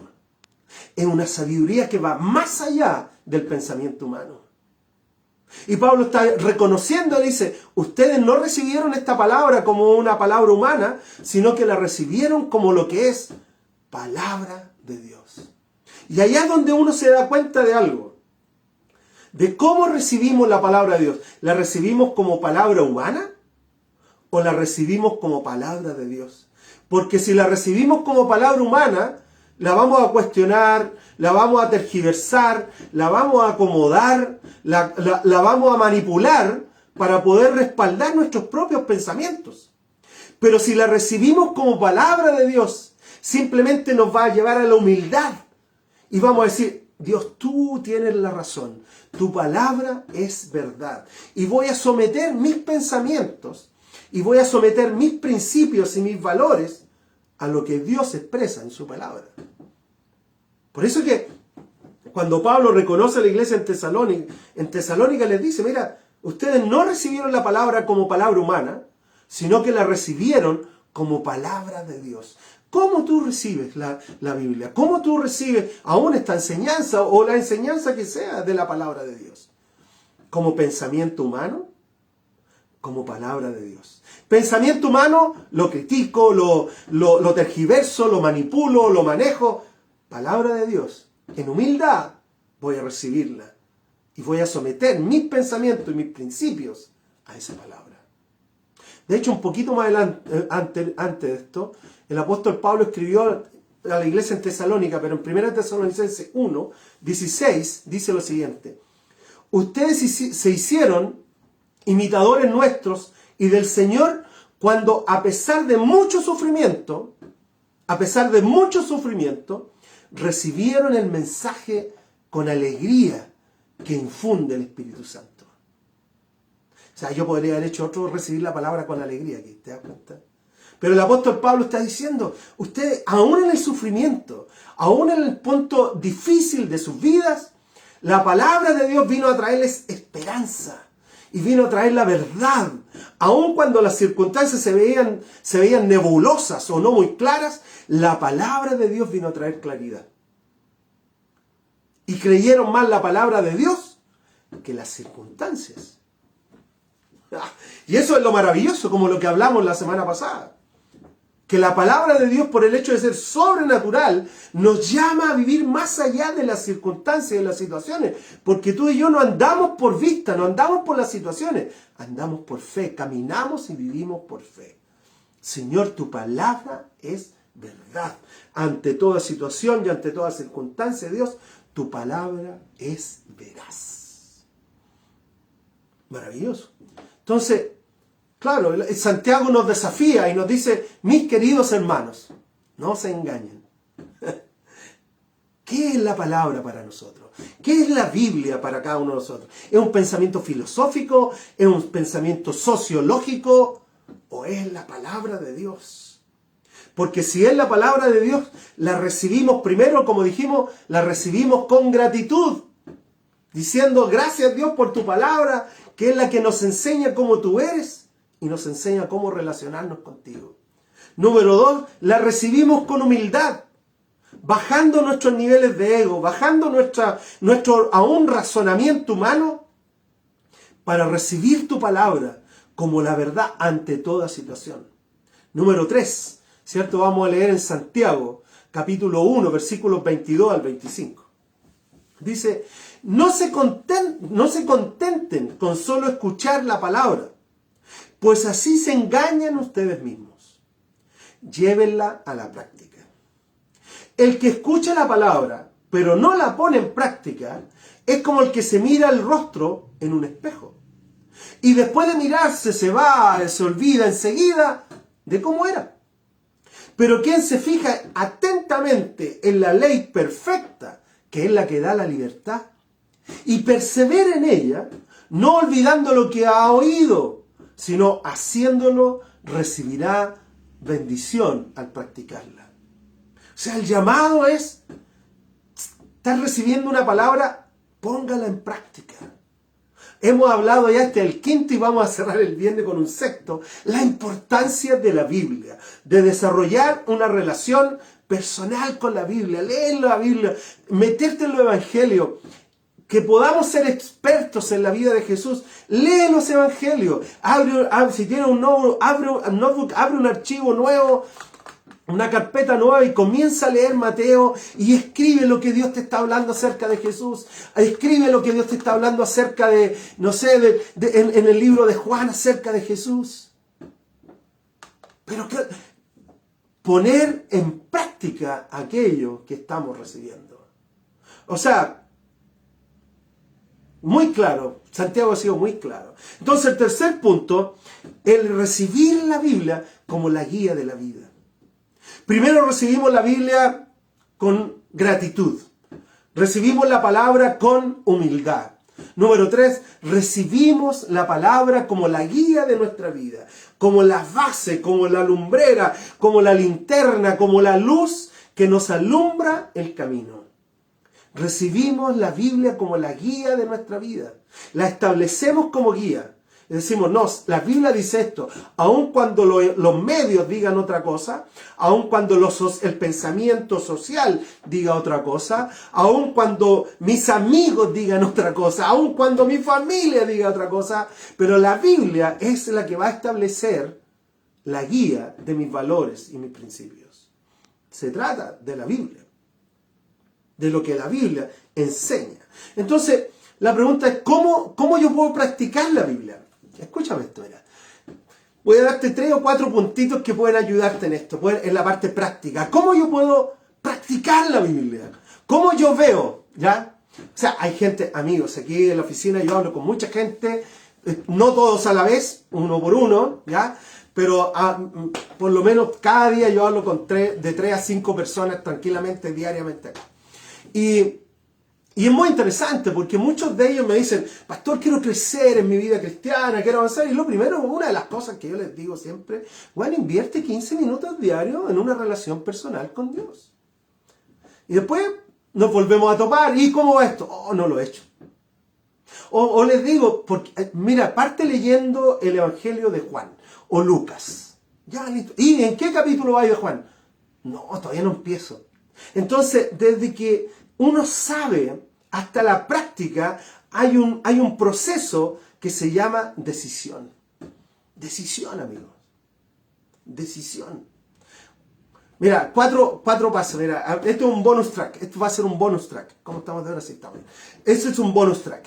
Es una sabiduría que va más allá del pensamiento humano. Y Pablo está reconociendo, dice, ustedes no recibieron esta palabra como una palabra humana, sino que la recibieron como lo que es palabra de Dios. Y allá es donde uno se da cuenta de algo, de cómo recibimos la palabra de Dios. ¿La recibimos como palabra humana o la recibimos como palabra de Dios? Porque si la recibimos como palabra humana, la vamos a cuestionar, la vamos a tergiversar, la vamos a acomodar, la vamos a manipular para poder respaldar nuestros propios pensamientos. Pero si la recibimos como palabra de Dios, simplemente nos va a llevar a la humildad. Y vamos a decir, Dios, tú tienes la razón, tu palabra es verdad. Y voy a someter mis pensamientos, y voy a someter mis principios y mis valores a lo que Dios expresa en su palabra. Por eso que cuando Pablo reconoce a la iglesia en Tesalónica les dice, mira, ustedes no recibieron la palabra como palabra humana, sino que la recibieron como palabra de Dios. ¿Cómo tú recibes la Biblia? ¿Cómo tú recibes aún esta enseñanza o la enseñanza que sea de la palabra de Dios? ¿Como pensamiento humano? como palabra de Dios. Pensamiento humano, lo critico, lo tergiverso, lo manipulo, lo manejo. Palabra de Dios, en humildad voy a recibirla y voy a someter mis pensamientos y mis principios a esa palabra. De hecho, un poquito más adelante, antes de esto, el apóstol Pablo escribió a la iglesia en Tesalónica, pero en 1 Tesalonicenses 1, 16, dice lo siguiente: ustedes se hicieron imitadores nuestros y del Señor cuando a pesar de mucho sufrimiento, recibieron el mensaje con alegría que infunde el Espíritu Santo. O sea, yo podría haber hecho otro recibir la palabra con alegría aquí, ¿te das cuenta? Pero el apóstol Pablo está diciendo, ustedes, aún en el sufrimiento, aún en el punto difícil de sus vidas, la palabra de Dios vino a traerles esperanza y vino a traer la verdad. Aún cuando las circunstancias se veían nebulosas o no muy claras, la palabra de Dios vino a traer claridad. Y creyeron más la palabra de Dios que las circunstancias. Y eso es lo maravilloso, como lo que hablamos la semana pasada. Que la palabra de Dios, por el hecho de ser sobrenatural, nos llama a vivir más allá de las circunstancias y de las situaciones. Porque tú y yo no andamos por vista, no andamos por las situaciones, andamos por fe, caminamos y vivimos por fe. Señor, tu palabra es verdad. Ante toda situación y ante toda circunstancia, Dios, tu palabra es veraz. Maravilloso. Entonces, claro, Santiago nos desafía y nos dice, mis queridos hermanos, no se engañen. ¿Qué es la palabra para nosotros? ¿Qué es la Biblia para cada uno de nosotros? ¿Es un pensamiento filosófico? ¿Es un pensamiento sociológico? ¿O es la palabra de Dios? Porque si es la palabra de Dios, la recibimos primero, como dijimos, la recibimos con gratitud. Diciendo, gracias Dios por tu palabra, que es la que nos enseña cómo tú eres y nos enseña cómo relacionarnos contigo. Número 2, la recibimos con humildad, bajando nuestros niveles de ego, bajando nuestro aún razonamiento humano para recibir tu palabra como la verdad ante toda situación. Número 3, ¿cierto? Vamos a leer en Santiago, capítulo 1, versículos 22 al 25. Dice, no se contenten con solo escuchar la palabra, pues así se engañan ustedes mismos. Llévenla a la práctica. El que escucha la palabra, pero no la pone en práctica, es como el que se mira el rostro en un espejo. Y después de mirarse se olvida enseguida de cómo era. Pero quien se fija atentamente en la ley perfecta, que es la que da la libertad, y persevera en ella, no olvidando lo que ha oído, sino haciéndolo, recibirá bendición al practicarla. O sea, el llamado es, estás recibiendo una palabra, póngala en práctica. Hemos hablado ya el quinto y vamos a cerrar el viernes con un sexto, la importancia de la Biblia, de desarrollar una relación personal con la Biblia, leer la Biblia, meterte en los evangelios, que podamos ser expertos en la vida de Jesús. Lee los evangelios, si tienes un notebook, abre un archivo nuevo, una carpeta nueva y comienza a leer Mateo y escribe lo que Dios te está hablando acerca de Jesús. Escribe lo que Dios te está hablando acerca de, en el libro de Juan acerca de Jesús. Pero poner en práctica aquello que estamos recibiendo. O sea, muy claro, Santiago ha sido muy claro. Entonces el tercer punto, el recibir la Biblia como la guía de la vida. Primero recibimos la Biblia con gratitud. Recibimos la palabra con humildad. Número 3, recibimos la palabra como la guía de nuestra vida, como la base, como la lumbrera, como la linterna, como la luz que nos alumbra el camino. Recibimos la Biblia como la guía de nuestra vida. La establecemos como guía. Decimos, no, la Biblia dice esto, aun cuando los medios digan otra cosa, aun cuando el pensamiento social diga otra cosa, aun cuando mis amigos digan otra cosa, aun cuando mi familia diga otra cosa, pero la Biblia es la que va a establecer la guía de mis valores y mis principios. Se trata de la Biblia, de lo que la Biblia enseña. Entonces, la pregunta es, ¿cómo yo puedo practicar la Biblia? Escúchame esto, mira. Voy a darte 3 o 4 puntitos que pueden ayudarte en esto, en la parte práctica. ¿Cómo yo puedo practicar la Biblia? ¿Cómo yo veo? ¿Ya? O sea, hay gente, amigos, aquí en la oficina yo hablo con mucha gente, no todos a la vez, uno por uno, ¿ya? Pero por lo menos cada día yo hablo con de 3 a 5 personas tranquilamente, diariamente acá. Y es muy interesante porque muchos de ellos me dicen, pastor, quiero crecer en mi vida cristiana, quiero avanzar. Y lo primero, una de las cosas que yo les digo siempre, bueno, invierte 15 minutos diarios en una relación personal con Dios. Y después nos volvemos a topar. ¿Y cómo va esto? Oh, no lo he hecho. O les digo, porque, mira, parte leyendo el Evangelio de Juan o Lucas. Ya, listo. ¿Y en qué capítulo va de Juan? No, todavía no empiezo. Entonces, desde que uno sabe hasta la práctica, hay un proceso que se llama decisión. Decisión, amigos. Decisión. Mira, cuatro pasos. Mira, esto es un bonus track. Esto va a ser un bonus track. ¿Cómo estamos de ahora? Sí, estamos bien. Esto es un bonus track.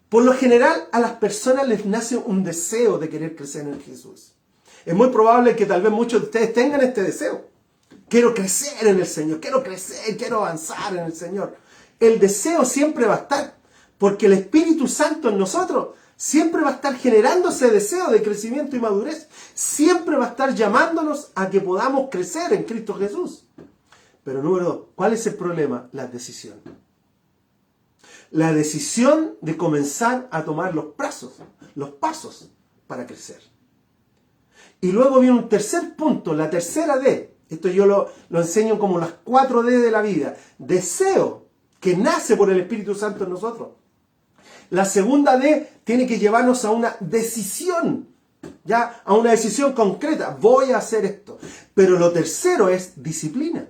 Por lo general, a las personas les nace un deseo de querer crecer en Jesús. Es muy probable que tal vez muchos de ustedes tengan este deseo. Quiero crecer en el Señor, quiero crecer, quiero avanzar en el Señor. El deseo siempre va a estar, porque el Espíritu Santo en nosotros siempre va a estar generando ese deseo de crecimiento y madurez. Siempre va a estar llamándonos a que podamos crecer en Cristo Jesús. Pero número 2, ¿cuál es el problema? La decisión. La decisión de comenzar a tomar los pasos para crecer. Y luego viene un tercer punto, la tercera D. Esto yo lo enseño como las 4 D de la vida. Deseo, que nace por el Espíritu Santo en nosotros. La segunda D tiene que llevarnos a una decisión, ¿ya? A una decisión concreta. Voy a hacer esto. Pero lo tercero es disciplina.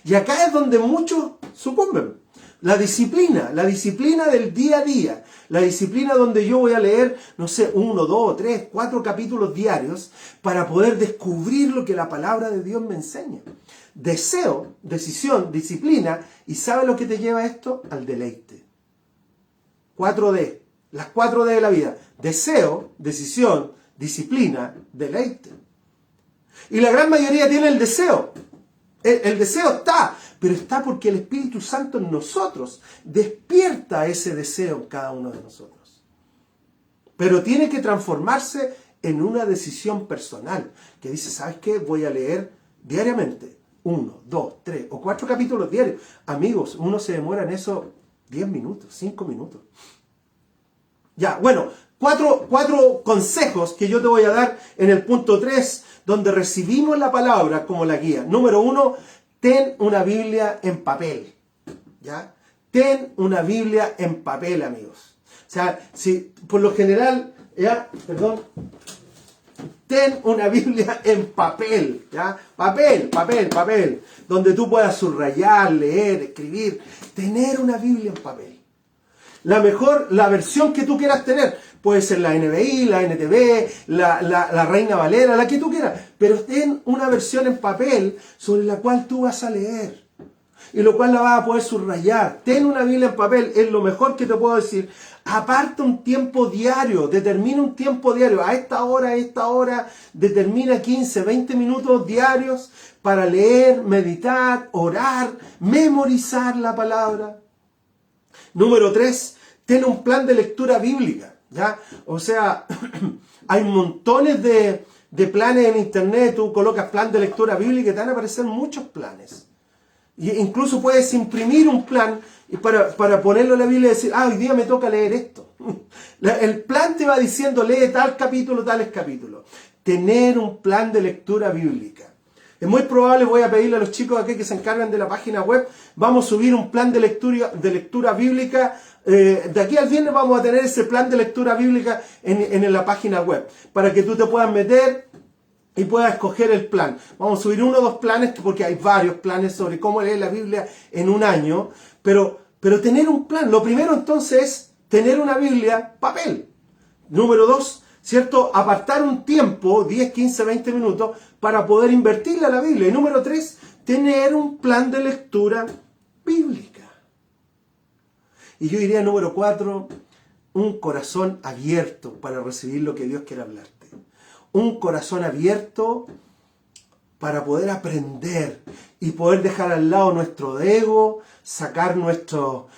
Y acá es donde muchos sucumben. La disciplina del día a día. La disciplina donde yo voy a leer, no sé, 1, 2, 3, 4 capítulos diarios para poder descubrir lo que la palabra de Dios me enseña. Deseo, decisión, disciplina. ¿Y sabe lo que te lleva a esto? Al deleite. 4D. Las 4D de la vida. Deseo, decisión, disciplina, deleite. Y la gran mayoría tiene el deseo. El deseo está, pero está porque el Espíritu Santo en nosotros despierta ese deseo en cada uno de nosotros. Pero tiene que transformarse en una decisión personal, que dice, ¿sabes qué? Voy a leer diariamente 1, 2, 3 o 4 capítulos diarios. Amigos, uno se demora en eso 10 minutos, 5 minutos. Ya, bueno, cuatro consejos que yo te voy a dar en el punto 3, donde recibimos la palabra como la guía. Número 1, ten una Biblia en papel. ¿Ya? Ten una Biblia en papel, amigos. O sea, si por lo general, ten una Biblia en papel, ¿ya? Papel, donde tú puedas subrayar, leer, escribir. Tener una Biblia en papel. La versión que tú quieras tener, puede ser la NBI, la NTV, la Reina Valera, la que tú quieras, pero ten una versión en papel sobre la cual tú vas a leer y lo cual la vas a poder subrayar. Ten una Biblia en papel, es lo mejor que te puedo decir. Aparta un tiempo diario, determina un tiempo diario, a esta hora, determina 15, 20 minutos diarios para leer, meditar, orar, memorizar la palabra. Número 3, ten un plan de lectura bíblica, ¿ya? O sea, hay montones de planes en internet, tú colocas plan de lectura bíblica y te van a aparecer muchos planes. Y incluso puedes imprimir un plan para ponerlo en la Biblia y decir, hoy día me toca leer esto. El plan te va diciendo, lee tal capítulo, tales capítulos. Tener un plan de lectura bíblica. Es muy probable, voy a pedirle a los chicos aquí que se encargan de la página web, vamos a subir un plan de lectura bíblica De aquí al viernes vamos a tener ese plan de lectura bíblica en la página web, para que tú te puedas meter y puedas escoger el plan. Vamos a subir 1 o 2 planes, porque hay varios planes sobre cómo leer la Biblia en un año, pero tener un plan. Lo primero entonces es tener una Biblia papel. Número 2, ¿cierto? Apartar un tiempo, 10, 15, 20 minutos, para poder invertirle a la Biblia. Y número 3, tener un plan de lectura bíblica. Y yo diría, número 4, un corazón abierto para recibir lo que Dios quiere hablarte. Un corazón abierto para poder aprender y poder dejar al lado nuestro ego, sacar nuestro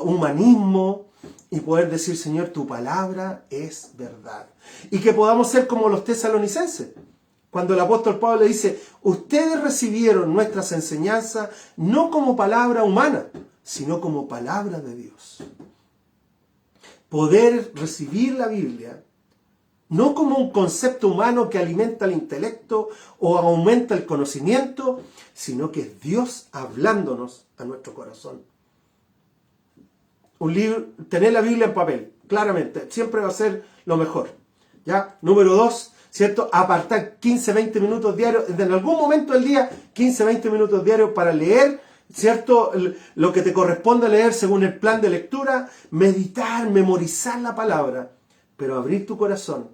humanismo y poder decir, Señor, tu palabra es verdad. Y que podamos ser como los tesalonicenses. Cuando el apóstol Pablo le dice, ustedes recibieron nuestras enseñanzas no como palabra humana, sino como palabra de Dios. Poder recibir la Biblia no como un concepto humano que alimenta el intelecto o aumenta el conocimiento, sino que es Dios hablándonos a nuestro corazón. Tener la Biblia en papel, claramente, siempre va a ser lo mejor. ¿Ya? Número 2, ¿cierto? Apartar 15, 20 minutos diarios, en algún momento del día, 15, 20 minutos diarios para leer, ¿cierto? Lo que te corresponde leer según el plan de lectura, meditar, memorizar la palabra, pero abrir tu corazón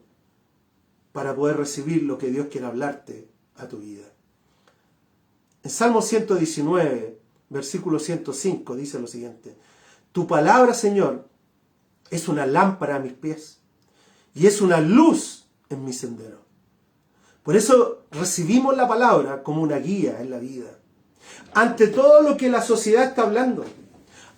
para poder recibir lo que Dios quiere hablarte a tu vida. En Salmo 119, versículo 105, dice lo siguiente: tu palabra, Señor, es una lámpara a mis pies y es una luz en mi sendero. Por eso recibimos la palabra como una guía en la vida. Ante todo lo que la sociedad está hablando,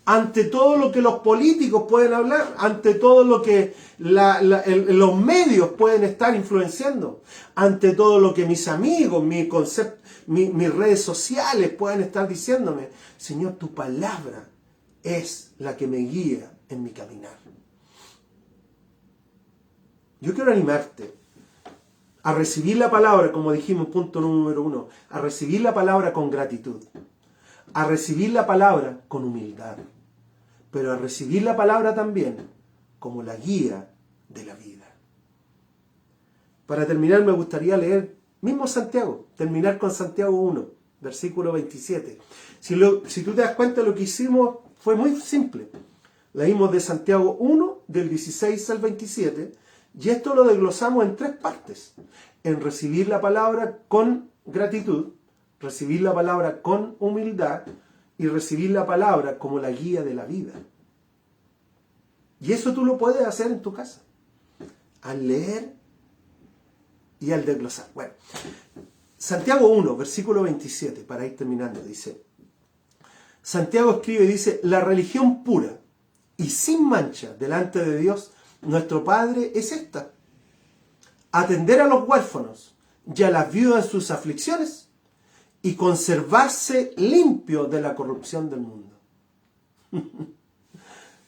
ante todo lo que los políticos pueden hablar, ante todo lo que los medios pueden estar influenciando, ante todo lo que mis amigos, mis redes sociales pueden estar diciéndome, Señor, tu palabra es la que me guía en mi caminar. Yo quiero animarte a recibir la palabra, como dijimos, punto número 1, a recibir la palabra con gratitud, a recibir la palabra con humildad, pero a recibir la palabra también como la guía de la vida. Para terminar, me gustaría leer mismo Santiago, terminar con Santiago 1, versículo 27. Si tú te das cuenta, lo que hicimos fue muy simple. Leímos de Santiago 1, del 16 al 27, y esto lo desglosamos en 3 partes. En recibir la palabra con gratitud, recibir la palabra con humildad y recibir la palabra como la guía de la vida. Y eso tú lo puedes hacer en tu casa, al leer y al desglosar. Bueno, Santiago 1, versículo 27, para ir terminando, dice, Santiago escribe y dice, la religión pura y sin mancha delante de Dios, nuestro Padre, es esta: atender a los huérfanos y a las viudas en sus aflicciones y conservarse limpio de la corrupción del mundo.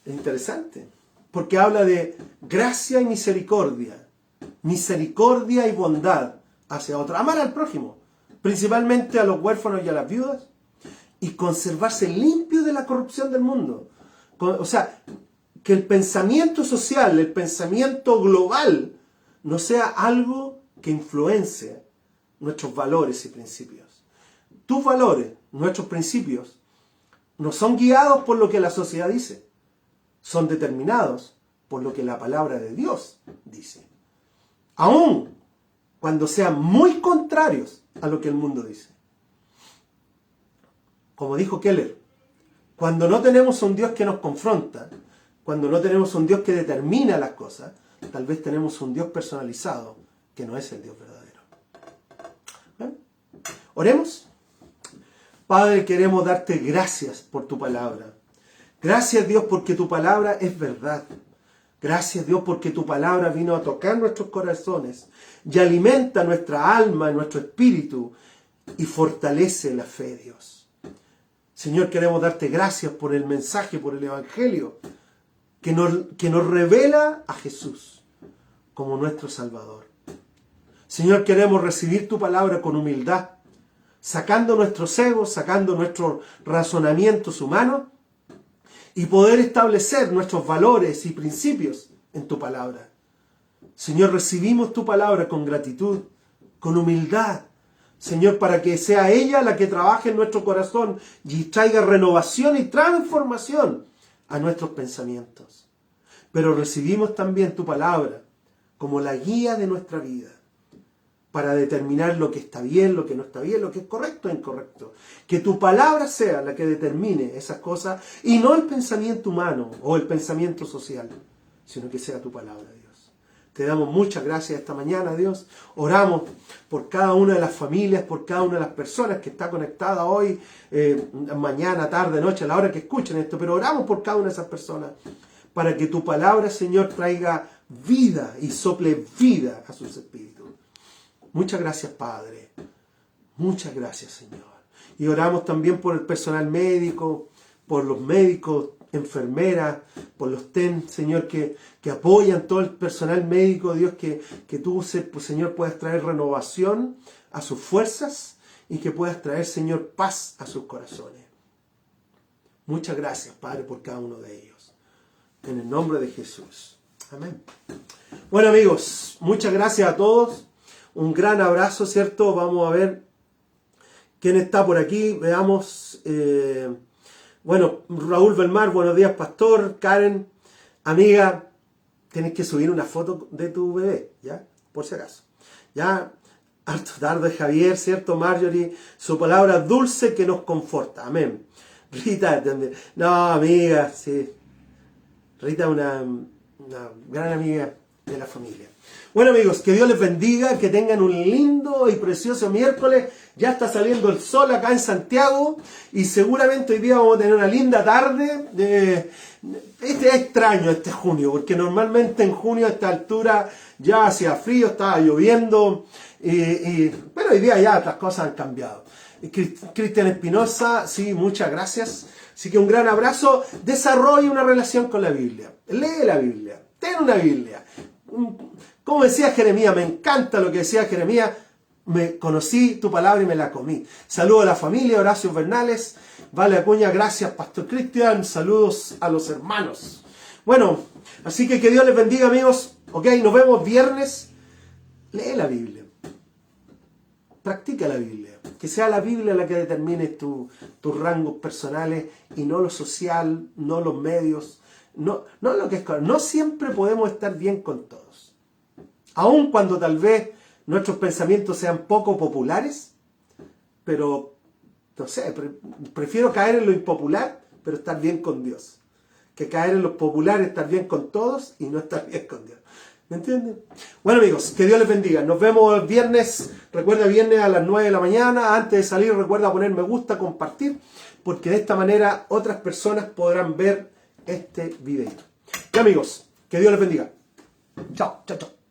Es interesante, porque habla de gracia y misericordia y bondad hacia otro. Amar al prójimo, principalmente a los huérfanos y a las viudas, y conservarse limpio de la corrupción del mundo. O sea, que el pensamiento social, el pensamiento global, no sea algo que influencie nuestros valores y principios. Tus valores, nuestros principios, no son guiados por lo que la sociedad dice, son determinados por lo que la palabra de Dios dice. Aun cuando sean muy contrarios a lo que el mundo dice. Como dijo Keller, cuando no tenemos un Dios que nos confronta, cuando no tenemos un Dios que determina las cosas, tal vez tenemos un Dios personalizado que no es el Dios verdadero. ¿Ven? Oremos. Padre, queremos darte gracias por tu palabra. Gracias, Dios, porque tu palabra es verdad. Gracias, Dios, porque tu palabra vino a tocar nuestros corazones y alimenta nuestra alma, nuestro espíritu y fortalece la fe, Dios. Señor, queremos darte gracias por el mensaje, por el evangelio que nos revela a Jesús como nuestro Salvador. Señor, queremos recibir tu palabra con humildad, sacando nuestros egos, sacando nuestros razonamientos humanos y poder establecer nuestros valores y principios en tu palabra. Señor, recibimos tu palabra con gratitud, con humildad, Señor, para que sea ella la que trabaje en nuestro corazón y traiga renovación y transformación a nuestros pensamientos. Pero recibimos también tu palabra como la guía de nuestra vida, para determinar lo que está bien, lo que no está bien, lo que es correcto e incorrecto. Que tu palabra sea la que determine esas cosas y no el pensamiento humano o el pensamiento social, sino que sea tu palabra, Dios. Te damos muchas gracias esta mañana, Dios. Oramos por cada una de las familias, por cada una de las personas que está conectada hoy, mañana, tarde, noche, a la hora que escuchen esto, pero oramos por cada una de esas personas para que tu palabra, Señor, traiga vida y sople vida a sus espíritus. Muchas gracias, Padre. Muchas gracias, Señor. Y oramos también por el personal médico, por los médicos, enfermeras, por los TEN, Señor, que apoyan todo el personal médico, Dios, que tú, Señor, puedas traer renovación a sus fuerzas y que puedas traer, Señor, paz a sus corazones. Muchas gracias, Padre, por cada uno de ellos. En el nombre de Jesús. Amén. Bueno, amigos, muchas gracias a todos. Un gran abrazo, ¿cierto? Vamos a ver quién está por aquí. Veamos. Bueno, Raúl Belmar, buenos días, pastor. Karen, amiga, tienes que subir una foto de tu bebé, ¿ya? Por si acaso. Ya, harto tarde, Javier, ¿cierto? Marjorie, su palabra dulce que nos conforta. Amén. Rita, no, amiga, sí. Rita, una gran amiga de la familia. Bueno, amigos, que Dios les bendiga, que tengan un lindo y precioso miércoles. Ya está saliendo el sol acá en Santiago y seguramente hoy día vamos a tener una linda tarde. Este es extraño, este junio, porque normalmente en junio a esta altura ya hacía frío, estaba lloviendo, pero hoy día ya las cosas han cambiado. Cristian Espinosa, sí, muchas gracias. Así que un gran abrazo. Desarrolla una relación con la Biblia. Lee la Biblia. Ten una Biblia. Como decía Jeremías, me encanta lo que decía Jeremías. Me conocí tu palabra y me la comí. Saludos a la familia, Horacio Bernales. Vale Acuña, gracias, Pastor Cristian. Saludos a los hermanos. Bueno, así que Dios les bendiga, amigos. Ok, nos vemos viernes. Lee la Biblia. Practica la Biblia. Que sea la Biblia la que determine tus rangos personales y no lo social, no los medios, no lo que es. No siempre podemos estar bien con todos. Aun cuando tal vez nuestros pensamientos sean poco populares, pero, no sé, prefiero caer en lo impopular, pero estar bien con Dios, que caer en lo popular, estar bien con todos y no estar bien con Dios. ¿Me entienden? Bueno, amigos, que Dios les bendiga. Nos vemos el viernes. Recuerda, viernes a las 9 de la mañana. Antes de salir, recuerda poner me gusta, compartir, porque de esta manera otras personas podrán ver este video. Y amigos, que Dios les bendiga. Chao, chao, chao.